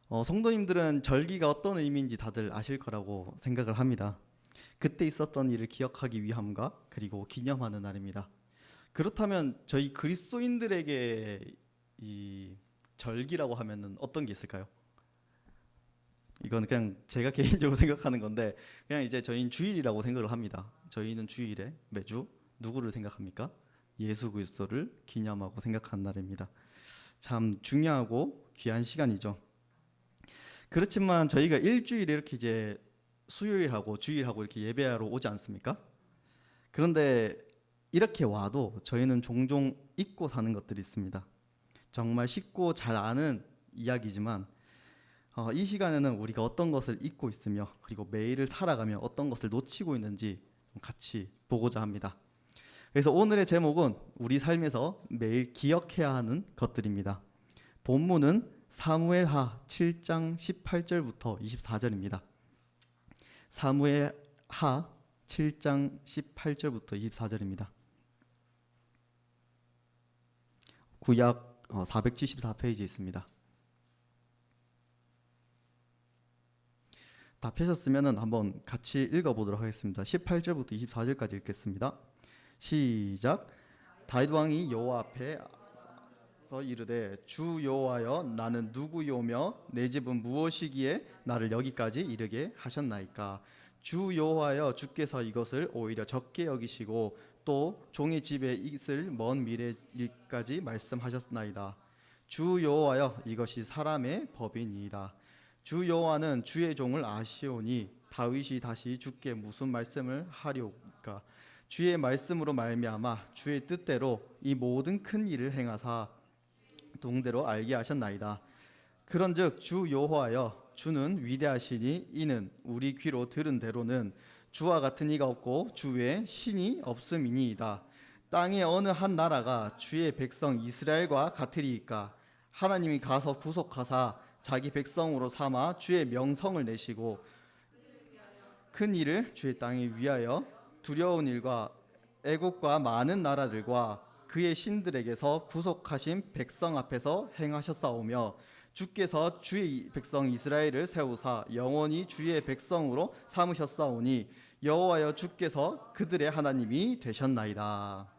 성도님들은 절기가 어떤 의미인지 다들 아실 거라고 생각을 합니다. 그때 있었던 일을 기억하기 위함과 그리고 기념하는 날입니다. 그렇다면 저희 그리스도인들에게 이 절기라고 하면은 어떤 게 있을까요? 이건 그냥 제가 개인적으로 생각하는 건데 그냥 이제 저희는 주일이라고 생각을 합니다. 저희는 주일에 매주 누구를 생각합니까? 예수 그리스도를 기념하고 생각하는 날입니다. 참 중요하고 귀한 시간이죠. 그렇지만 저희가 일주일에 이렇게 이제 수요일하고 주일하고 이렇게 예배하러 오지 않습니까? 그런데 이렇게 와도 저희는 종종 잊고 사는 것들이 있습니다. 정말 쉽고 잘 아는 이야기지만 이 시간에는 우리가 어떤 것을 잊고 있으며 그리고 매일을 살아가며 어떤 것을 놓치고 있는지 같이 보고자 합니다. 그래서 오늘의 제목은 우리 삶에서 매일 기억해야 하는 것들입니다. 본문은 사무엘하 7장 18절부터 24절입니다. 사무엘하 7장 18절부터 24절입니다. 구약 474페이지에 있습니다. 다 펴셨으면 한번 같이 읽어보도록 하겠습니다. 18절부터 24절까지 읽겠습니다. 시작. 다윗 왕이 여호와 앞에 서 이르되 주 여호와여 나는 누구요며 내 집은 무엇이기에 나를 여기까지 이르게 하셨나이까. 주 여호와여 주께서 이것을 오히려 적게 여기시고 또 종의 집에 있을 먼 미래일까지 말씀하셨나이다. 주 여호와여 이것이 사람의 법이니이다. 주 여호와는 주의 종을 아시오니 다윗이 다시 주께 무슨 말씀을 하리오까. 주의 말씀으로 말미암아 주의 뜻대로 이 모든 큰 일을 행하사 동대로 알게 하셨나이다. 그런즉 주 여호와여 주는 위대하시니 이는 우리 귀로 들은 대로는 주와 같은 이가 없고 주 외에 신이 없음이니이다. 땅의 어느 한 나라가 주의 백성 이스라엘과 같으리이까. 하나님이 가서 구속하사 자기 백성으로 삼아 주의 명성을 내시고 큰 일을 주의 땅에 위하여 두려운 일과 애국과 많은 나라들과 그의 신들에게서 구속하신 백성 앞에서 행하셨사오며 주께서 주의 백성 이스라엘을 세우사 영원히 주의 백성으로 삼으셨사오니 여호와여 주께서 그들의 하나님이 되셨나이다.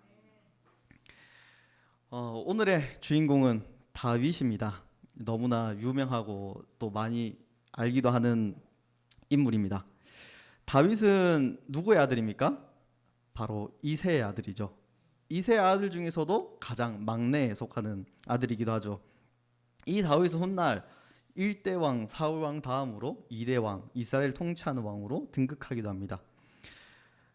오늘의 주인공은 다윗입니다. 너무나 유명하고 또 많이 알기도 하는 인물입니다. 다윗은 누구의 아들입니까? 바로 이새의 아들이죠. 이새의 아들 중에서도 가장 막내에 속하는 아들이기도 하죠. 이 다윗은 훗날 1대 왕 사울 왕 다음으로 2대 왕 이스라엘 통치하는 왕으로 등극하기도 합니다.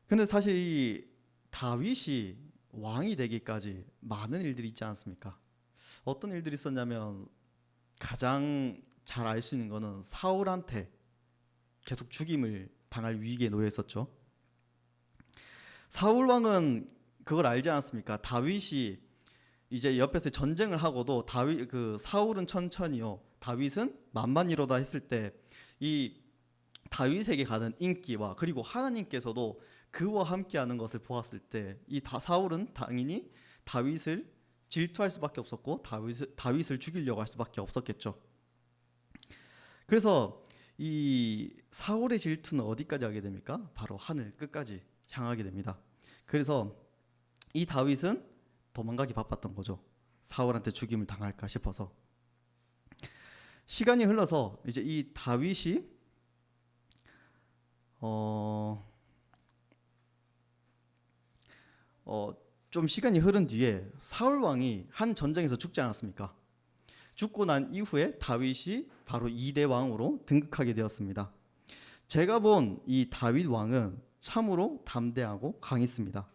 근데 사실 이 다윗이 왕이 되기까지 많은 일들이 있지 않습니까? 어떤 일들이 있었냐면 가장 잘 알 수 있는 거는 사울한테 계속 죽임을 당할 위기에 놓여 있었죠. 사울 왕은 그걸 알지 않았습니까? 다윗이 이제 옆에서 전쟁을 하고도 다윗 그 사울은 천천히요, 다윗은 만만이로다 했을 때 이 다윗에게 가는 인기와 그리고 하나님께서도 그와 함께하는 것을 보았을 때 이 사울은 당연히 다윗을 질투할 수밖에 없었고 다윗을 죽이려고 할 수밖에 없었겠죠. 그래서 이 사울의 질투는 어디까지 하게 됩니까? 바로 하늘 끝까지 향하게 됩니다. 그래서 이 다윗은 도망가기 바빴던 거죠. 사울한테 죽임을 당할까 싶어서. 시간이 흘러서 이제 이 다윗이 어, 좀 시간이 흐른 뒤에 사울 왕이 한 전쟁에서 죽지 않았습니까? 죽고 난 이후에 다윗이 바로 2대 왕으로 등극하게 되었습니다. 제가 본 이 다윗 왕은 참으로 담대하고 강했습니다.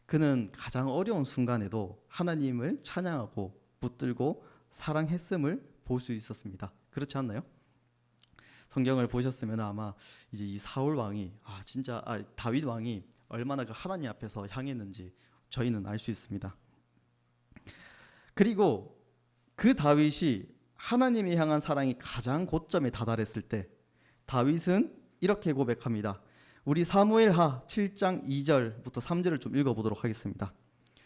그는 가장 어려운 순간에도 하나님을 찬양하고 붙들고 사랑했음을 볼 수 있었습니다. 그렇지 않나요? 성경을 보셨으면 아마 이제 이 사울 왕이 진짜 다윗 왕이 얼마나 그 하나님 앞에서 향했는지 저희는 알 수 있습니다. 그리고 그 다윗이 하나님이 향한 사랑이 가장 고점에 다다랐을 때 다윗은 이렇게 고백합니다. 우리 사무엘하 7장 2절부터 3절을 좀 읽어보도록 하겠습니다.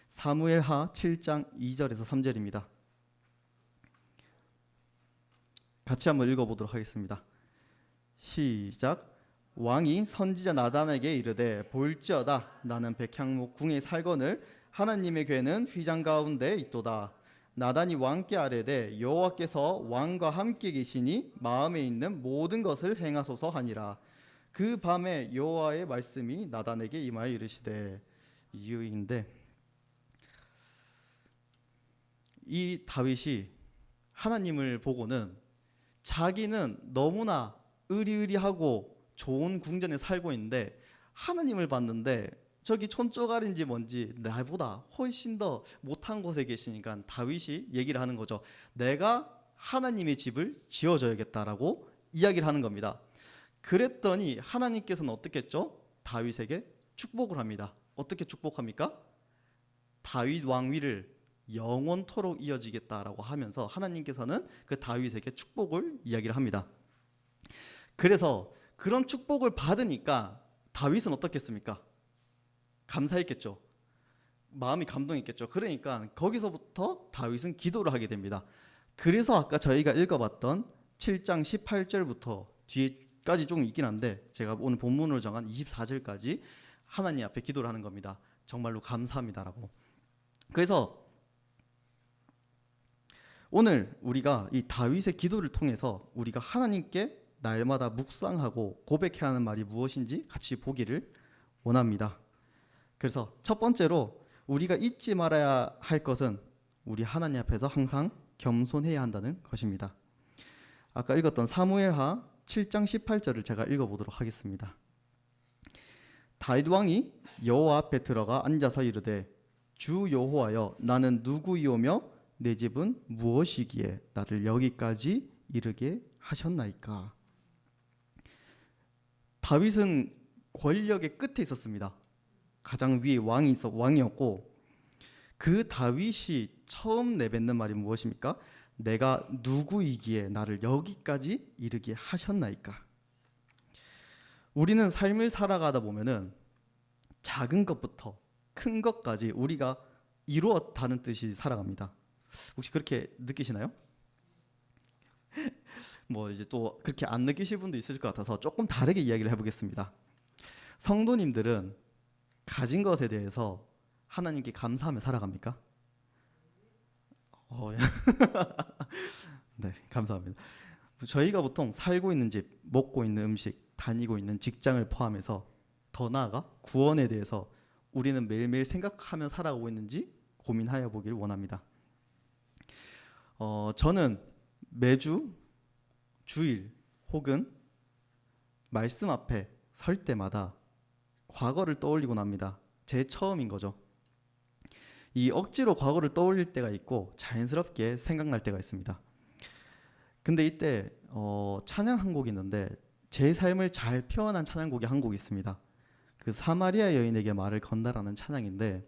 사무엘하 7장 2절에서 3절입니다. 같이 한번 읽어보도록 하겠습니다. 시작. 왕이 선지자 나단에게 이르되 볼지어다 나는 백향목 궁에 살거늘 하나님의 궤는 휘장 가운데 있도다. 나단이 왕께 아뢰되 여호와께서 왕과 함께 계시니 마음에 있는 모든 것을 행하소서 하니라. 그 밤에 여호와의 말씀이 나단에게 임하여 이르시되. 이유인데 이 다윗이 하나님을 보고는 자기는 너무나 의리의리하고 좋은 궁전에 살고 있는데 하나님을 봤는데 저기 촌쪼가리인지 뭔지 나보다 훨씬 더 못한 곳에 계시니까 다윗이 얘기를 하는 거죠. 내가 하나님의 집을 지어줘야겠다라고 이야기를 하는 겁니다. 그랬더니 하나님께서는 어떻게 했죠? 다윗에게 축복을 합니다. 어떻게 축복합니까? 다윗 왕위를 영원토록 이어지겠다라고 하면서 하나님께서는 그 다윗에게 축복을 이야기를 합니다. 그래서 그런 축복을 받으니까 다윗은 어떻겠습니까? 감사했겠죠. 마음이 감동했겠죠. 그러니까 거기서부터 다윗은 기도를 하게 됩니다. 그래서 아까 저희가 읽어봤던 7장 18절부터 뒤에까지 조금 있긴 한데 제가 오늘 본문으로 정한 24절까지 하나님 앞에 기도를 하는 겁니다. 정말로 감사합니다라고. 그래서 오늘 우리가 이 다윗의 기도를 통해서 우리가 하나님께 날마다 묵상하고 고백해야 하는 말이 무엇인지 같이 보기를 원합니다. 그래서 첫 번째로 우리가 잊지 말아야 할 것은 우리 하나님 앞에서 항상 겸손해야 한다는 것입니다. 아까 읽었던 사무엘하 7장 18절을 제가 읽어보도록 하겠습니다. 다윗 왕이 여호와 앞에 들어가 앉아서 이르되 주 여호와여 나는 누구이오며 내 집은 무엇이기에 나를 여기까지 이르게 하셨나이까. 다윗은 권력의 끝에 있었습니다. 가장 위에 왕이었고 그 다윗이 처음 내뱉는 말이 무엇입니까? 내가 누구이기에 나를 여기까지 이르게 하셨나이까. 우리는 삶을 살아가다 보면은 작은 것부터 큰 것까지 우리가 이루었다는 뜻이 살아갑니다. 혹시 그렇게 느끼시나요? 뭐 이제 또 그렇게 안 느끼실 분도 있을 것 같아서 조금 다르게 이야기를 해보겠습니다. 성도님들은 가진 것에 대해서 하나님께 감사하며 살아갑니까? 네, 감사합니다. 저희가 보통 살고 있는 집, 먹고 있는 음식, 다니고 있는 직장을 포함해서 더 나아가 구원에 대해서 우리는 매일매일 생각하며 살아가고 있는지 고민하여 보길 원합니다. 저는 매주 주일 혹은 말씀 앞에 설 때마다 과거를 떠올리곤 합니다. 제 처음인 거죠. 이 억지로 과거를 떠올릴 때가 있고 자연스럽게 생각날 때가 있습니다. 근데 이때 찬양 한 곡이 있는데 제 삶을 잘 표현한 찬양곡이 한 곡이 있습니다. 그 사마리아 여인에게 말을 건다라는 찬양인데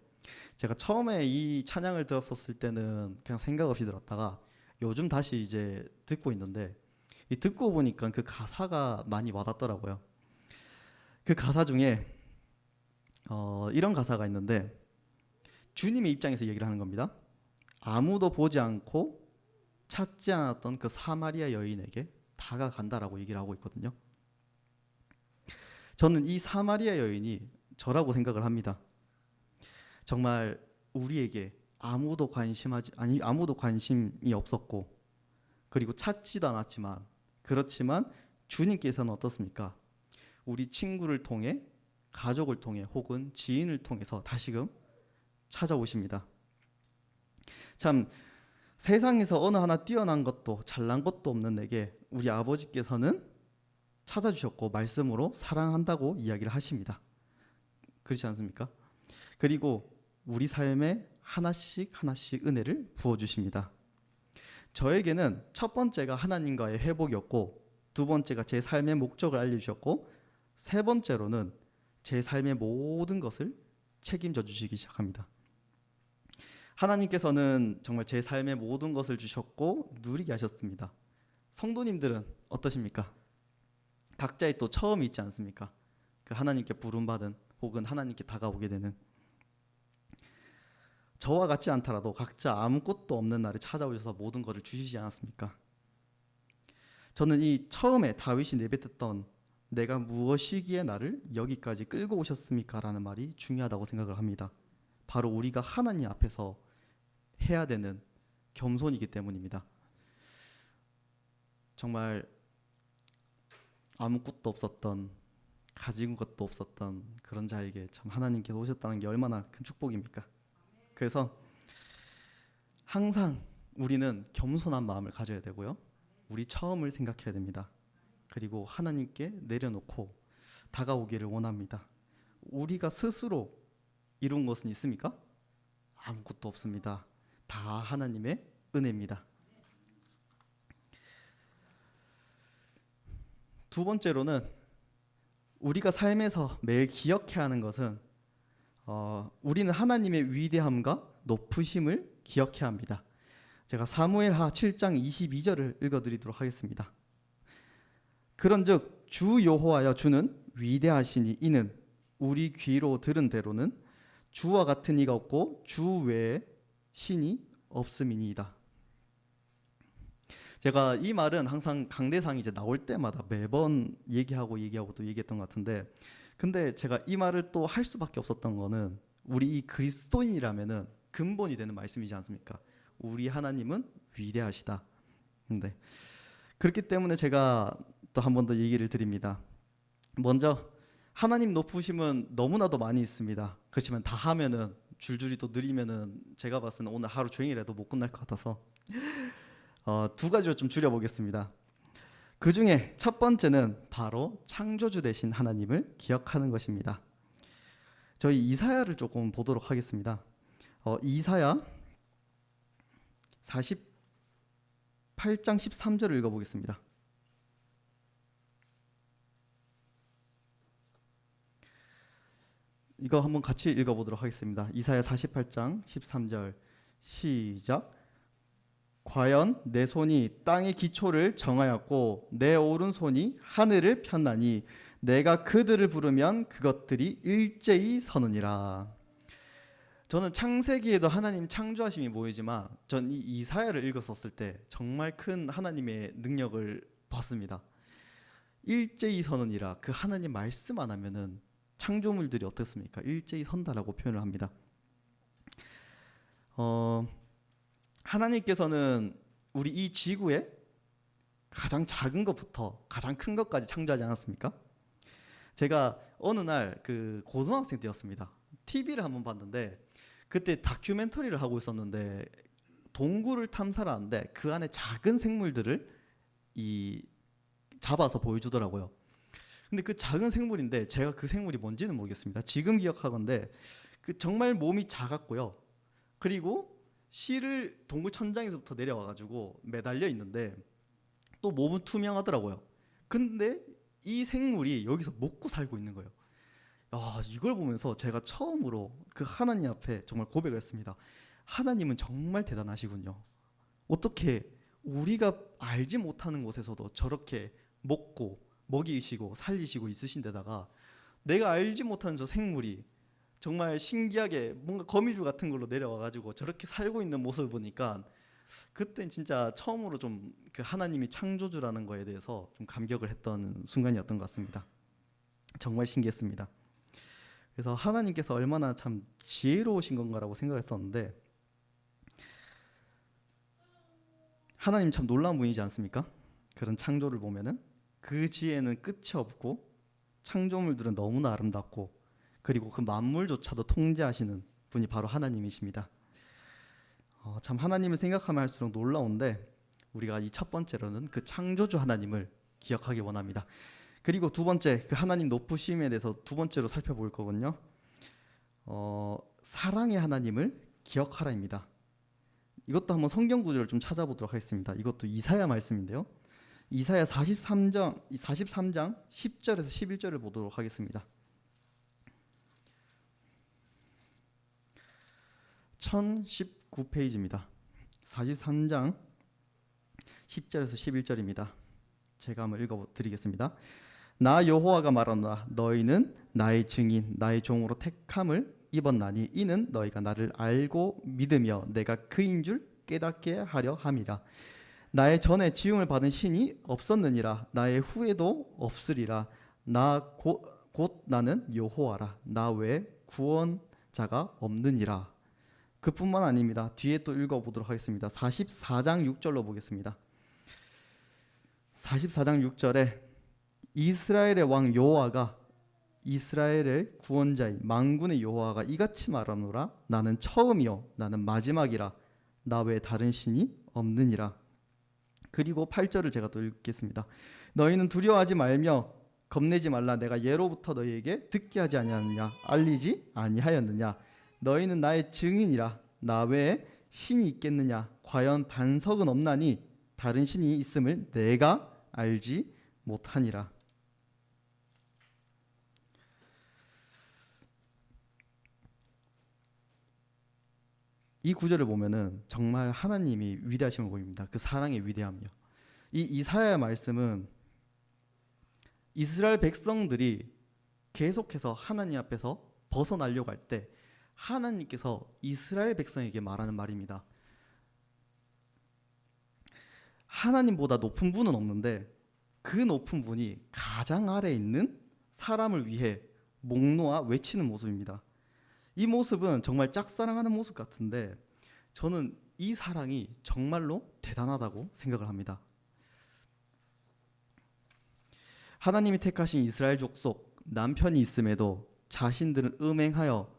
제가 처음에 이 찬양을 들었었을 때는 그냥 생각 없이 들었다가 요즘 다시 이제 듣고 있는데 이 듣고 보니까 그 가사가 많이 와닿더라고요. 그 가사 중에 이런 가사가 있는데 주님의 입장에서 얘기를 하는 겁니다. 아무도 보지 않고 찾지 않았던 그 사마리아 여인에게 다가간다라고 얘기를 하고 있거든요. 저는 이 사마리아 여인이 저라고 생각을 합니다. 정말 우리에게 아무도 관심이 없었고 그리고 찾지도 않았지만 그렇지만 주님께서는 어떻습니까? 우리 친구를 통해 가족을 통해 혹은 지인을 통해서 다시금 찾아오십니다. 참 세상에서 어느 하나 뛰어난 것도 잘난 것도 없는 내게 우리 아버지께서는 찾아주셨고 말씀으로 사랑한다고 이야기를 하십니다. 그렇지 않습니까? 그리고 우리 삶에 하나씩 하나씩 은혜를 부어주십니다. 저에게는 첫 번째가 하나님과의 회복이었고 두 번째가 제 삶의 목적을 알려주셨고 세 번째로는 제 삶의 모든 것을 책임져 주시기 시작합니다. 하나님께서는 정말 제 삶의 모든 것을 주셨고 누리게 하셨습니다. 성도님들은 어떠십니까? 각자의 또 처음이 있지 않습니까? 그 하나님께 부름받은 혹은 하나님께 다가오게 되는 저와 같지 않더라도 각자 아무것도 없는 날에 찾아오셔서 모든 것을 주시지 않았습니까? 저는 이 처음에 다윗이 내뱉었던 내가 무엇이기에 나를 여기까지 끌고 오셨습니까? 라는 말이 중요하다고 생각을 합니다. 바로 우리가 하나님 앞에서 해야 되는 겸손이기 때문입니다. 정말 아무것도 없었던, 가진 것도 없었던 그런 자에게 참 하나님께서 오셨다는 게 얼마나 큰 축복입니까? 그래서 항상 우리는 겸손한 마음을 가져야 되고요. 우리 처음을 생각해야 됩니다. 그리고 하나님께 내려놓고 다가오기를 원합니다. 우리가 스스로 이룬 것은 있습니까? 아무것도 없습니다. 다 하나님의 은혜입니다. 두 번째로는 우리가 삶에서 매일 기억해야 하는 것은 우리는 하나님의 위대함과 높으심을 기억해야 합니다. 제가 사무엘하 7장 22절을 읽어드리도록 하겠습니다. 그런즉 주 여호와여 주는 위대하시니 이는 우리 귀로 들은 대로는 주와 같은 이가 없고 주 외에 신이 없음이니이다. 제가 이 말은 항상 강대상이 이제 나올 때마다 매번 얘기하고 또 얘기했던 것 같은데, 근데 제가 이 말을 또 할 수밖에 없었던 거는 우리 이 그리스도인이라면은 근본이 되는 말씀이지 않습니까? 우리 하나님은 위대하시다. 근데 그렇기 때문에 제가 또 한 번 더 얘기를 드립니다. 먼저 하나님 높으심은 너무나도 많이 있습니다. 그렇지만 다 하면은 줄줄이 또 느리면은 제가 봤을 때는 오늘 하루 종일해도 못 끝날 것 같아서 두 가지로 좀 줄여보겠습니다. 그 중에 첫 번째는 바로 창조주 되신 하나님을 기억하는 것입니다. 저희 이사야를 조금 보도록 하겠습니다. 이사야 48장 13절을 읽어보겠습니다. 이거 한번 같이 읽어보도록 하겠습니다. 이사야 48장 13절 시작. 과연 내 손이 땅의 기초를 정하였고 내 오른손이 하늘을 폈나니 내가 그들을 부르면 그것들이 일제히 서느니라. 저는 창세기에도 하나님 창조하심이 보이지만 전 이 이사야를 읽었었을 때 정말 큰 하나님의 능력을 봤습니다. 일제히 서느니라. 그 하나님 말씀 안 하면은 창조물들이 어떻습니까? 일제히 선다라고 표현을 합니다. 하나님께서는 우리 이 지구에 가장 작은 것부터 가장 큰 것까지 창조하지 않았습니까? 제가 어느 날 그 고등학생 때였습니다. TV를 한번 봤는데 그때 다큐멘터리를 하고 있었는데 동굴을 탐사를 하는데 그 안에 작은 생물들을 잡아서 보여주더라고요. 근데 그 작은 생물인데 제가 그 생물이 뭔지는 모르겠습니다. 지금 기억하건데 그 정말 몸이 작았고요. 그리고 실을 동굴 천장에서부터 내려와가지고 매달려 있는데 또 몸은 투명하더라고요. 근데 이 생물이 여기서 먹고 살고 있는 거예요. 이걸 보면서 제가 처음으로 그 하나님 앞에 정말 고백을 했습니다. 하나님은 정말 대단하시군요. 어떻게 우리가 알지 못하는 곳에서도 저렇게 먹이시고 살리시고 있으신 데다가 내가 알지 못하는 저 생물이 정말 신기하게 뭔가 거미줄 같은 걸로 내려와가지고 저렇게 살고 있는 모습을 보니까 그땐 진짜 처음으로 좀 그 하나님이 창조주라는 거에 대해서 좀 감격을 했던 순간이었던 것 같습니다. 정말 신기했습니다. 그래서 하나님께서 얼마나 참 지혜로우신 건가라고 생각을 했었는데 하나님 참 놀라운 분이지 않습니까? 그런 창조를 보면은 그 지혜는 끝이 없고 창조물들은 너무나 아름답고 그리고 그 만물조차도 통제하시는 분이 바로 하나님이십니다. 참 하나님을 생각하면 할수록 놀라운데 우리가 이 첫 번째로는 그 창조주 하나님을 기억하기 원합니다. 그리고 두 번째 그 하나님 높으심에 대해서 두 번째로 살펴볼 거거든요. 사랑의 하나님을 기억하라입니다. 이것도 한번 성경 구절을 좀 찾아보도록 하겠습니다. 이것도 이사야 말씀인데요. 이사야 43장 10절에서 11절을 보도록 하겠습니다. 1019페이지입니다. 43장 10절에서 11절입니다. 제가 한번 읽어드리겠습니다. 나 여호와가 말하노라 너희는 나의 증인 나의 종으로 택함을 입었나니 이는 너희가 나를 알고 믿으며 내가 그인 줄 깨닫게 하려 함이라. 나의 전에 지음을 받은 신이 없었느니라. 나의 후에도 없으리라. 곧 나는 여호와라. 나 외에 구원자가 없느니라. 그뿐만 아닙니다. 뒤에 또 읽어보도록 하겠습니다. 44장 6절로 보겠습니다. 44장 6절에 이스라엘의 왕 여호와가 이스라엘의 구원자인 만군의 여호와가 이같이 말하노라. 나는 처음이요 나는 마지막이라. 나 외에 다른 신이 없느니라. 그리고 8절을 제가 또 읽겠습니다. 너희는 두려워하지 말며 겁내지 말라. 내가 예로부터 너희에게 듣게 하지 아니하느냐 알리지 아니하였느냐. 너희는 나의 증인이라. 나 외에 신이 있겠느냐. 과연 반석은 없나니 다른 신이 있음을 내가 알지 못하니라. 이 구절을 보면은 정말 하나님이 위대하심을 보입니다. 그 사랑의 위대함이요. 이 이사야의 말씀은 이스라엘 백성들이 계속해서 하나님 앞에서 벗어나려고 할 때 하나님께서 이스라엘 백성에게 말하는 말입니다. 하나님보다 높은 분은 없는데 그 높은 분이 가장 아래에 있는 사람을 위해 목 놓아 외치는 모습입니다. 이 모습은 정말 짝사랑하는 모습 같은데 저는 이 사랑이 정말로 대단하다고 생각을 합니다. 하나님이 택하신 이스라엘 족속 남편이 있음에도 자신들은 음행하여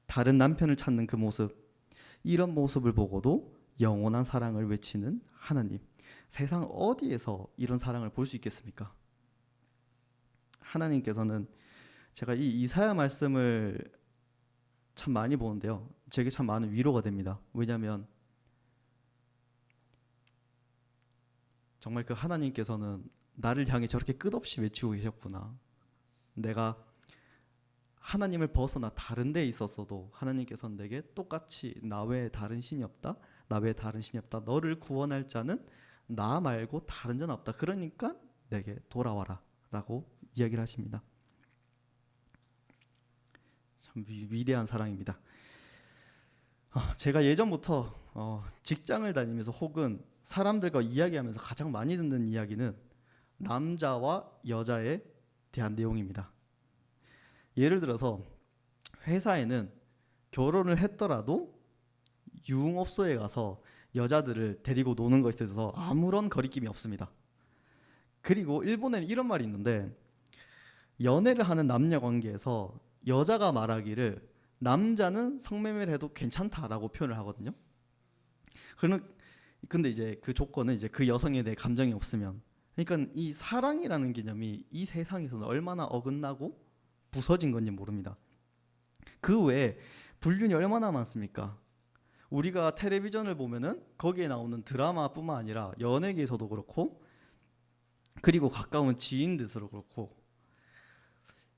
다른 남편을 찾는 그 모습, 이런 모습을 보고도 영원한 사랑을 외치는 하나님. 세상 어디에서 이런 사랑을 볼 수 있겠습니까? 하나님께서는 제가 이 이사야 말씀을 참 많이 보는데요. 제게 참 많은 위로가 됩니다. 왜냐하면 정말 그 하나님께서는 나를 향해 저렇게 끝없이 외치고 계셨구나. 내가 하나님을 벗어나 다른 데에 있었어도 하나님께서는 내게 똑같이 나 외에 다른 신이 없다. 나 외에 다른 신이 없다. 너를 구원할 자는 나 말고 다른 자는 없다. 그러니까 내게 돌아와라 라고 이야기를 하십니다. 참 위대한 사랑입니다. 제가 예전부터 직장을 다니면서 혹은 사람들과 이야기하면서 가장 많이 듣는 이야기는 남자와 여자에 대한 내용입니다. 예를 들어서 회사에는 결혼을 했더라도 유흥업소에 가서 여자들을 데리고 노는 것에 대해서 아무런 거리낌이 없습니다. 그리고 일본에는 이런 말이 있는데 연애를 하는 남녀 관계에서 여자가 말하기를 남자는 성매매를 해도 괜찮다라고 표현을 하거든요. 근데 이제 그 조건은 이제 그 여성에 대해 감정이 없으면. 그러니까 이 사랑이라는 개념이 이 세상에서는 얼마나 어긋나고 부서진 건지 모릅니다. 그 외에 불륜이 얼마나 많습니까? 우리가 텔레비전을 보면은 거기에 나오는 드라마뿐만 아니라 연예계에서도 그렇고 그리고 가까운 지인들도 그렇고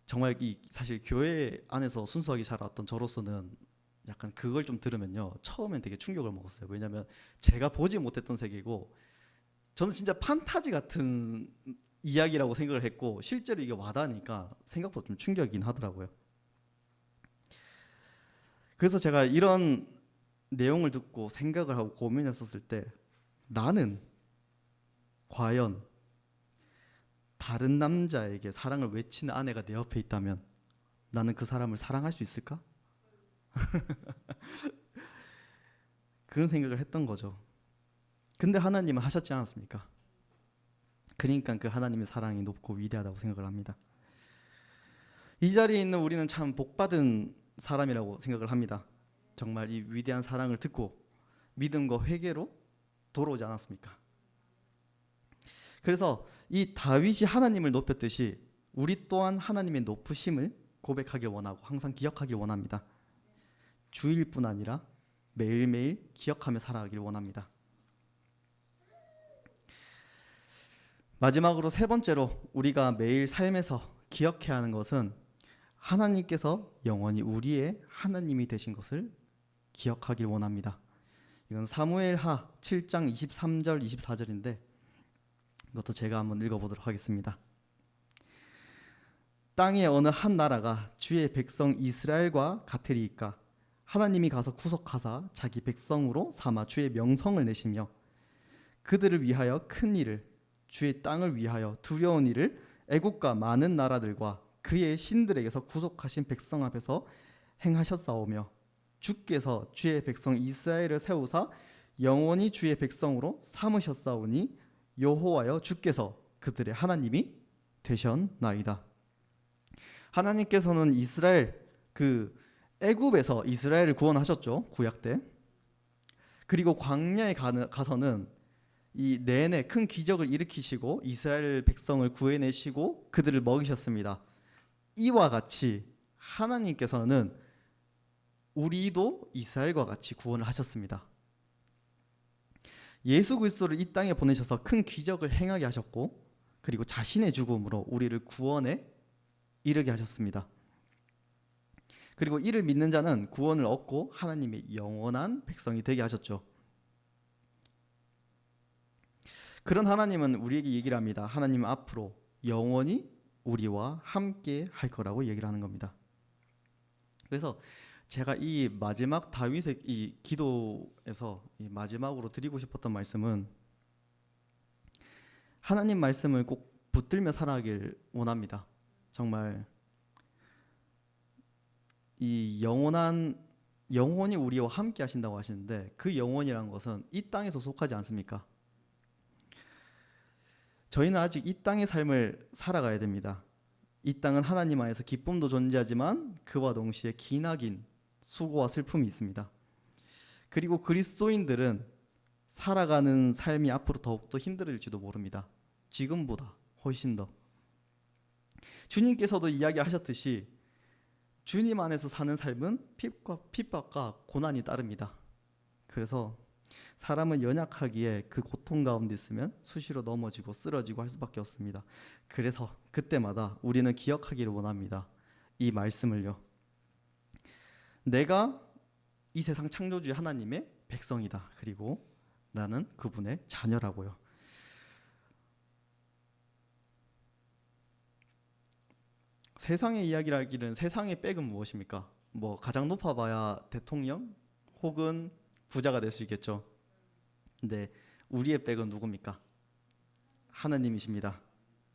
정말 이 사실 교회 안에서 순수하게 자라왔던 저로서는 약간 그걸 좀 들으면요 처음엔 되게 충격을 먹었어요. 왜냐하면 제가 보지 못했던 세계고 저는 진짜 판타지 같은 이야기라고 생각을 했고 실제로 이게 와닿으니까 생각보다 좀 충격이긴 하더라고요. 그래서 제가 이런 내용을 듣고 생각을 하고 고민했었을 때 나는 과연 다른 남자에게 사랑을 외치는 아내가 내 옆에 있다면 나는 그 사람을 사랑할 수 있을까? 그런 생각을 했던 거죠. 근데 하나님은 하셨지 않았습니까? 그러니까 그 하나님의 사랑이 높고 위대하다고 생각을 합니다. 이 자리에 있는 우리는 참 복받은 사람이라고 생각을 합니다. 정말 이 위대한 사랑을 듣고 믿음과 회개로 돌아오지 않았습니까? 그래서 이 다윗이 하나님을 높였듯이 우리 또한 하나님의 높으심을 고백하길 원하고 항상 기억하길 원합니다. 주일뿐 아니라 매일매일 기억하며 살아가길 원합니다. 마지막으로 세 번째로 우리가 매일 삶에서 기억해야 하는 것은 하나님께서 영원히 우리의 하나님이 되신 것을 기억하길 원합니다. 이건 사무엘하 7장 23절 24절인데 이것도 제가 한번 읽어보도록 하겠습니다. 땅의 어느 한 나라가 주의 백성 이스라엘과 같으리이까 하나님이 가서 구속하사 자기 백성으로 삼아 주의 명성을 내시며 그들을 위하여 큰 일을, 주의 땅을 위하여 두려운 일을 애국과 많은 나라들과 그의 신들에게서 구속하신 백성 앞에서 행하셨사오며, 주께서 주의 백성 이스라엘을 세우사 영원히 주의 백성으로 삼으셨사오니 여호와여 주께서 그들의 하나님이 되셨나이다. 하나님께서는 이스라엘 애굽에서 이스라엘을 구원하셨죠, 구약 때. 그리고 광야에 가서는 이 내내 큰 기적을 일으키시고 이스라엘 백성을 구해내시고 그들을 먹이셨습니다. 이와 같이 하나님께서는 우리도 이스라엘과 같이 구원을 하셨습니다. 예수 그리스도를 이 땅에 보내셔서 큰 기적을 행하게 하셨고, 그리고 자신의 죽음으로 우리를 구원에 이르게 하셨습니다. 그리고 이를 믿는 자는 구원을 얻고 하나님의 영원한 백성이 되게 하셨죠. 그런 하나님은 우리에게 얘기를 합니다. 하나님 앞으로 영원히 우리와 함께 할 거라고 얘기를 하는 겁니다. 그래서 제가 이 마지막 다윗의 이 기도에서 이 마지막으로 드리고 싶었던 말씀은, 하나님 말씀을 꼭 붙들며 살아가길 원합니다. 정말 이 영원히 우리와 함께 하신다고 하시는데, 그 영원이라는 것은 이 땅에서 속하지 않습니까? 저희는 아직 이 땅의 삶을 살아가야 됩니다. 이 땅은 하나님 안에서 기쁨도 존재하지만 그와 동시에 기나긴 수고와 슬픔이 있습니다. 그리고 그리스도인들은 살아가는 삶이 앞으로 더욱더 힘들어질지도 모릅니다. 지금보다 훨씬 더. 주님께서도 이야기하셨듯이 주님 안에서 사는 삶은 핍박과 고난이 따릅니다. 그래서 사람은 연약하기에 그 고통 가운데 있으면 수시로 넘어지고 쓰러지고 할 수밖에 없습니다. 그래서 그때마다 우리는 기억하기를 원합니다. 이 말씀을요. 내가 이 세상 창조주의 하나님의 백성이다. 그리고 나는 그분의 자녀라고요. 세상의 이야기를 하기는 세상의 백은 무엇입니까? 뭐 가장 높아봐야 대통령 혹은 부자가 될 수 있겠죠. 근데 우리의 백은 누굽니까? 하나님이십니다.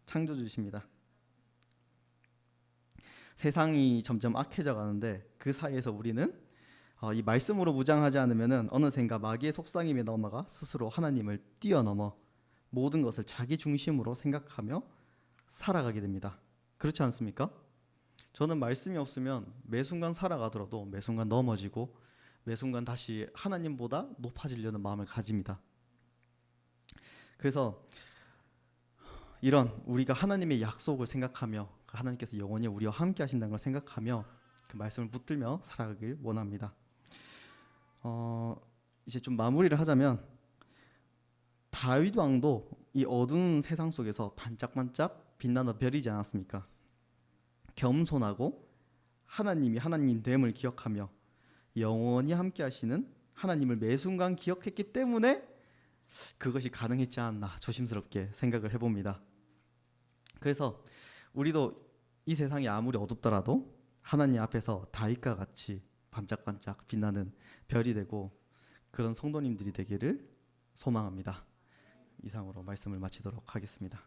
창조주십니다. 세상이 점점 악해져 가는데 그 사이에서 우리는 이 말씀으로 무장하지 않으면 어느샌가 마귀의 속삭임에 넘어가 스스로 하나님을 뛰어넘어 모든 것을 자기 중심으로 생각하며 살아가게 됩니다. 그렇지 않습니까? 저는 말씀이 없으면 매 순간 살아가더라도 매 순간 넘어지고 매 순간 다시 하나님보다 높아지려는 마음을 가집니다. 그래서 이런 우리가 하나님의 약속을 생각하며 하나님께서 영원히 우리와 함께 하신다는 걸 생각하며 그 말씀을 붙들며 살아가길 원합니다. 이제 좀 마무리를 하자면, 다윗 왕도 이 어두운 세상 속에서 반짝반짝 빛나는 별이지 않았습니까? 겸손하고 하나님이 하나님 됨을 기억하며 영원히 함께 하시는 하나님을 매 순간 기억했기 때문에 그것이 가능했지 않나 조심스럽게 생각을 해봅니다. 그래서 우리도 이 세상이 아무리 어둡더라도 하나님 앞에서 다윗과 같이 반짝반짝 빛나는 별이 되고 그런 성도님들이 되기를 소망합니다. 이상으로 말씀을 마치도록 하겠습니다.